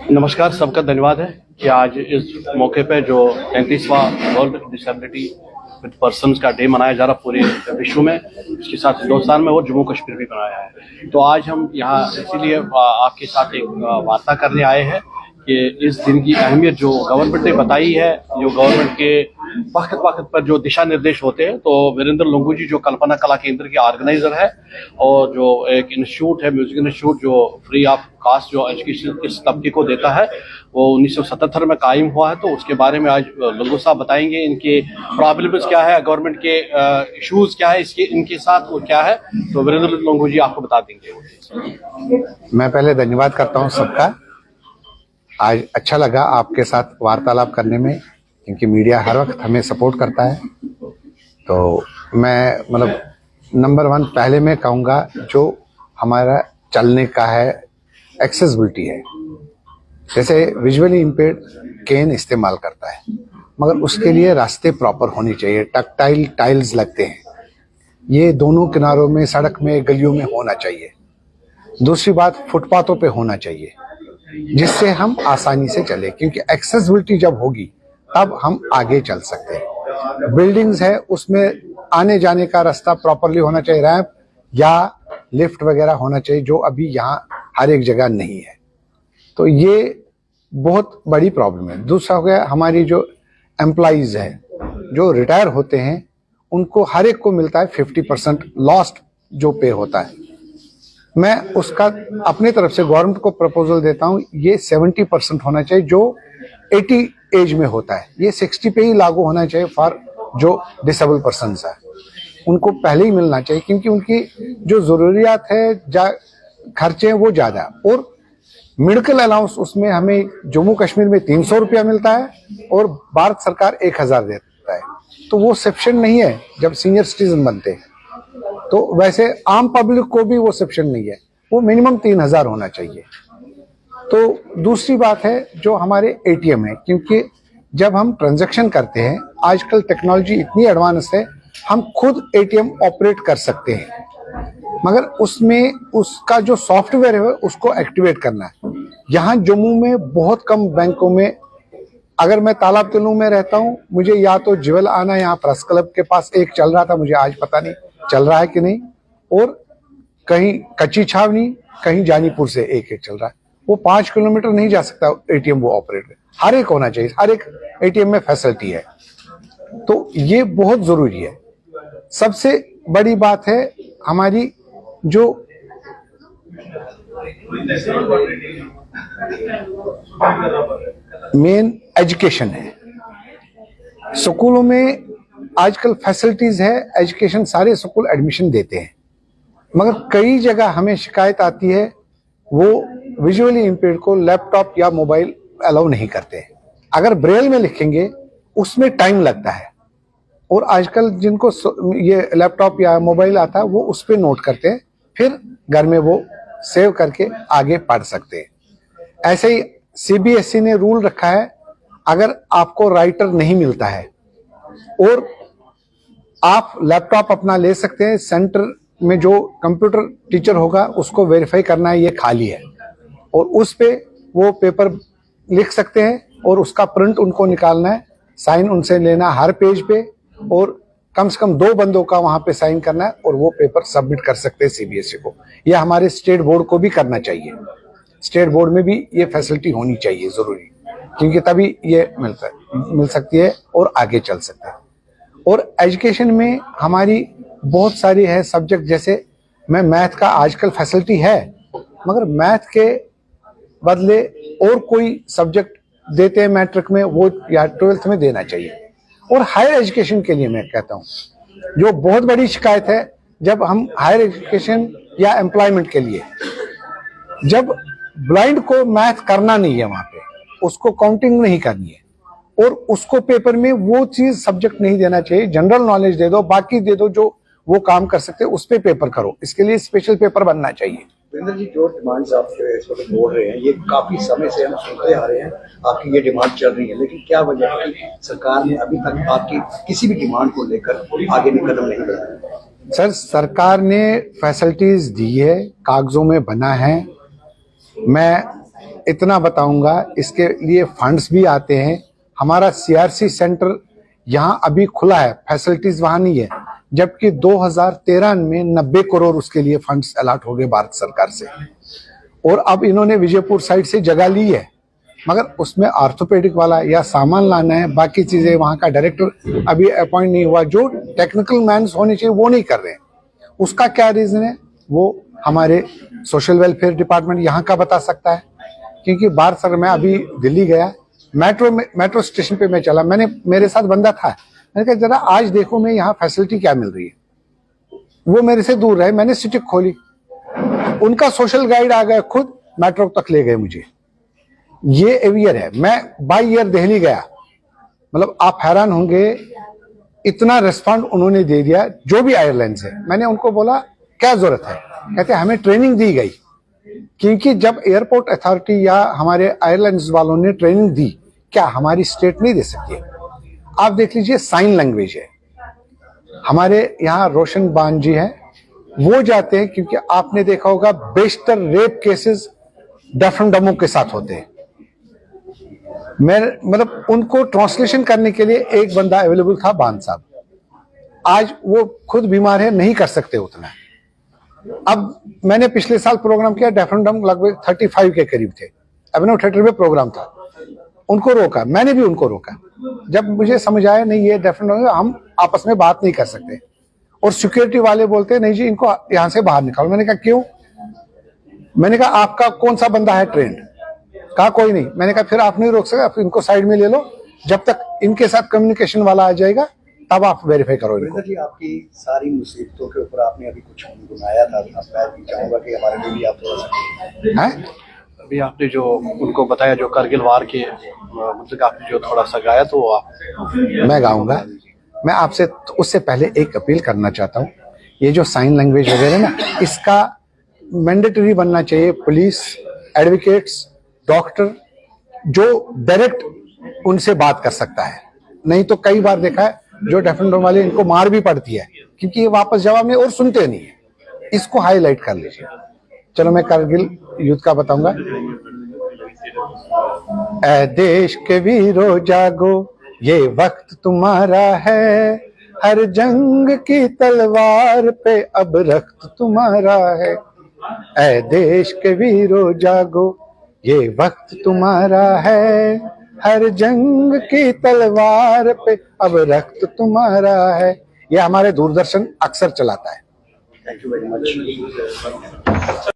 नमस्कार, सबका धन्यवाद है कि आज इस मौके पे जो 33वां वर्ल्ड डिसेबिलिटी विद पर्सन्स का डे मनाया जा रहा पूरे विश्व में, इसके साथ हिंदुस्तान में और जम्मू कश्मीर भी मनाया है। तो आज हम यहाँ इसीलिए आपके साथ एक वार्ता करने आए हैं कि इस दिन की अहमियत जो गवर्नमेंट ने बताई है, जो गवर्नमेंट के वक्त वक्त पर जो दिशा निर्देश होते हैं। तो वीरेंद्र लुंगू जी जो कल्पना कला केंद्र के ऑर्गेनाइजर है और जो एक इंस्टीट्यूट है, म्यूजिक इंस्टीट्यूट, जो फ्री ऑफ कास्ट जो एजुकेशन इस तबके को देता है, वो 1977 में कायम हुआ है। तो उसके बारे में आज लुंगू साहब बताएंगे, इनके प्रॉब्लम्स क्या है, गवर्नमेंट के इश्यूज क्या है इसके इनके साथ वो क्या है। तो वीरेंद्र लुंगू जी आपको बता देंगे। मैं पहले धन्यवाद करता हूं सबका। आज अच्छा लगा आपके साथ वार्तालाप करने में, क्योंकि मीडिया हर वक्त हमें सपोर्ट करता है। तो मैं नंबर 1 पहले मैं कहूँगा, जो हमारा चलने का है एक्सेसिबिलिटी है। जैसे विजुअली इम्पेयर्ड केन इस्तेमाल करता है, मगर उसके लिए रास्ते प्रॉपर होने चाहिए। टक्टाइल टाइल्स लगते हैं, ये दोनों किनारों में, सड़क में, गलियों में होना चाहिए। दूसरी बात, फुटपाथों पे होना चाहिए, जिससे हम आसानी से चले, क्योंकि एक्सेसिबिलिटी जब होगी तब हम आगे चल सकते हैं। बिल्डिंग्स है, उसमें आने जाने का रास्ता प्रॉपरली होना चाहिए, रैंप या लिफ्ट वगैरह होना चाहिए, जो अभी यहाँ हर एक जगह नहीं है। तो ये बहुत बड़ी प्रॉब्लम है। दूसरा हो गया, हमारी जो एम्प्लॉइज है जो रिटायर होते हैं, उनको हर एक को मिलता है 50% लॉस्ट जो पे होता है। मैं उसका अपने तरफ से गवर्नमेंट को प्रपोजल देता हूं, ये 70% होना चाहिए जो 80 एज में होता है। ये 60 पे ही लागू होना चाहिए फॉर जो डिसेबल पर्सन्स है, उनको पहले ही मिलना चाहिए, क्योंकि उनकी जो जरूरियात है, खर्चे हैं वो ज्यादा। और मेडिकल अलाउंस उसमें हमें जम्मू कश्मीर में 300 रुपया मिलता है और भारत सरकार 1000 देता है। तो वो सफिशिएंट नहीं है जब सीनियर सिटीजन बनते हैं। तो वैसे आम पब्लिक को भी वो सफिशिएंट नहीं है, वो मिनिमम 3000 होना चाहिए। तो दूसरी बात है जो हमारे एटीएम है, क्योंकि जब हम ट्रांजैक्शन करते हैं, आजकल टेक्नोलॉजी इतनी एडवांस है, हम खुद एटीएम ऑपरेट कर सकते हैं, मगर उसमें उसका जो सॉफ्टवेयर है उसको एक्टिवेट करना है। यहाँ जम्मू में बहुत कम बैंकों में, अगर मैं तालाब तिलू में रहता हूँ, मुझे या तो जिवल आना, यहाँ प्रेस क्लब के पास एक चल रहा था, मुझे आज पता नहीं चल रहा है कि नहीं, और कहीं कच्ची छावनी, कहीं जानीपुर से एक चल रहा है। वो 5 किलोमीटर नहीं जा सकता एटीएम वो ऑपरेट। हर एक होना चाहिए, हर एक एटीएम में फैसिलिटी है। तो ये बहुत जरूरी है। सबसे बड़ी बात है हमारी जो मेन एजुकेशन है। स्कूलों में आजकल फैसिलिटीज है, एजुकेशन, सारे स्कूल एडमिशन देते हैं, मगर कई जगह हमें शिकायत आती है वो विजुअली इम्पेयर्ड को लैपटॉप या मोबाइल अलाउ नहीं करते हैं। अगर ब्रेल में लिखेंगे उसमें टाइम लगता है, और आजकल जिनको ये लैपटॉप या मोबाइल आता है वो उस पर नोट करते हैं, फिर घर में वो सेव करके आगे पढ़ सकते हैं। ऐसे ही सीबीएसई ने रूल रखा है, अगर आपको राइटर नहीं मिलता है और आप लैपटॉप अपना ले सकते हैं, सेंटर में जो कंप्यूटर टीचर होगा उसको वेरीफाई करना है ये खाली है, और उस पे वो पेपर लिख सकते हैं, और उसका प्रिंट उनको निकालना है, साइन उनसे लेना हर पेज पे, और कम से कम 2 बंदों का वहां पे साइन करना है, और वो पेपर सबमिट कर सकते हैं सीबीएसई को। यह हमारे स्टेट बोर्ड को भी करना चाहिए। स्टेट बोर्ड में भी ये फैसिलिटी होनी चाहिए जरूरी, क्योंकि तभी ये मिल सकती है और आगे चल सकता है। और एजुकेशन में हमारी बहुत सारी है सब्जेक्ट, जैसे मैथ का आजकल फैसिलिटी है, मगर मैथ के बदले और कोई सब्जेक्ट देते हैं मैट्रिक में, वो या 12th में देना चाहिए। और हायर एजुकेशन के लिए मैं कहता हूँ, जो बहुत बड़ी शिकायत है, जब हम हायर एजुकेशन या एम्प्लॉयमेंट के लिए, जब ब्लाइंड को मैथ करना नहीं है, वहां पे उसको काउंटिंग नहीं करनी है, और उसको पेपर में वो चीज सब्जेक्ट नहीं देना चाहिए। जनरल नॉलेज दे दो, बाकी दे दो, जो वो काम कर सकते हैं उस पे पेपर करो। इसके लिए स्पेशल पेपर बनना चाहिए। वीरेंद्र जी, जो डिमांड्स आप इस वक्त बोल रहे हैं, ये काफी समय से हम सुनते आ रहे हैं, आपकी ये डिमांड चल रही है, लेकिन क्या वजह है कि सरकार ने अभी तक आपकी किसी भी डिमांड को लेकर आगे भी कदम नहीं बढ़ाया? सर, सरकार ने फैसिलिटीज दी है, कागजों में बना है। मैं इतना बताऊंगा, इसके लिए फंड्स भी आते हैं। हमारा सीआरसी सेंटर यहाँ अभी खुला है, फैसिलिटीज वहां नहीं है, जबकि 2013 में 90 करोड़ उसके लिए फंड्स अलॉट हो गए भारत सरकार से। और अब इन्होंने विजयपुर साइड से जगह ली है, मगर उसमें ऑर्थोपेडिक वाला या सामान लाना है, बाकी चीजें वहां का डायरेक्टर अभी अपॉइंट नहीं हुआ, जो टेक्निकल मैन्स होने चाहिए वो नहीं कर रहे हैं। उसका क्या रीजन है वो हमारे सोशल वेलफेयर डिपार्टमेंट यहाँ का बता सकता है। क्योंकि भारत सरकार, मैं अभी दिल्ली गया, मेट्रो स्टेशन पे मैं चला, मेरे साथ बंदा था, मैंने कहा जरा आज देखो मैं यहाँ फैसिलिटी क्या मिल रही है। वो मेरे से दूर रहे, मैंने सिटी खोली, उनका सोशल गाइड आ गया, खुद मेट्रो तक ले गए मुझे। ये एवियर है। मैं बाई ईयर दिल्ली गया, मतलब आप हैरान होंगे, इतना रिस्पॉन्ड उन्होंने दे दिया, जो भी एयरलाइंस है। मैंने उनको बोला क्या जरूरत है, कहते हमें ट्रेनिंग दी गई। क्योंकि जब एयरपोर्ट अथॉरिटी या हमारे एयरलाइंस वालों ने ट्रेनिंग दी, क्या हमारी स्टेट नहीं दे सकती है? आप देख लीजिए, साइन लैंग्वेज है। हमारे यहाँ रोशन बान जी हैं, वो जाते हैं, क्योंकि आपने देखा होगा बेशतर रेप केसेस डेफ एंड डम्बों के साथ होते हैं। मैं मतलब उनको ट्रांसलेशन करने के लिए एक बंदा अवेलेबल था, बान साहब। आज वो खुद बीमार है, नहीं कर सकते उतना। अब मैंने पिछले साल प्रोग्राम किया, डेफ एंड डम्ब लगभग 35 के करीब थे, अभिनव थिएटर में प्रोग्राम था। उनको रोका, मैंने भी उनको रोका। जब मुझे समझ आया नहीं ये डेफ एंड डम्ब, हम आपस में बात नहीं कर सकते। और सिक्योरिटी वाले बोलते नहीं जी इनको यहां से बाहर निकालो। मैंने कहा क्यों? मैंने कहा आपका कौन सा बंदा है ट्रेंड? कहा कोई नहीं। मैंने कहा फिर आप नहीं रोक सकते, आप इनको साइड में ले लो, जब तक इनके साथ कम्युनिकेशन वाला आ जाएगा तब आप वेरीफाई करो इनको। जी, आपकी सारी मुसीबतों के ऊपर आपने अभी कुछ गुनगुनाया था, मैं भी चाहूंगा कि हमारे लिए भी आप थोड़ा सा हैं? अभी आपने जो उनको बताया, जो करगिल वार के मतलब आपने जो थोड़ा सा गाया, तो आप मैं गाऊंगा। मैं आपसे उससे पहले एक अपील करना चाहता हूँ, ये जो साइन लैंग्वेज वगैरह ना, इसका मैंडेटरी बनना चाहिए। पुलिस, एडवोकेट्स, डॉक्टर, जो डायरेक्ट उनसे बात कर सकता है। नहीं तो कई बार देखा है जो डेफ एंड डम्ब वाले, इनको मार भी पड़ती है, क्योंकि ये वापस जवाब में और सुनते नहीं है। इसको हाईलाइट कर लीजिए। चलो मैं करगिल युद्ध का बताऊंगा। ऐ देश के वीरों जागो, ये वक्त तुम्हारा है, हर जंग की तलवार पे अब रक्त तुम्हारा है। ऐ देश के वीरों जागो, ये वक्त तुम्हारा है, हर जंग की तलवार पे अब रक्त तुम्हारा है। ये हमारे दूरदर्शन अक्सर चलाता है। Thank you very much.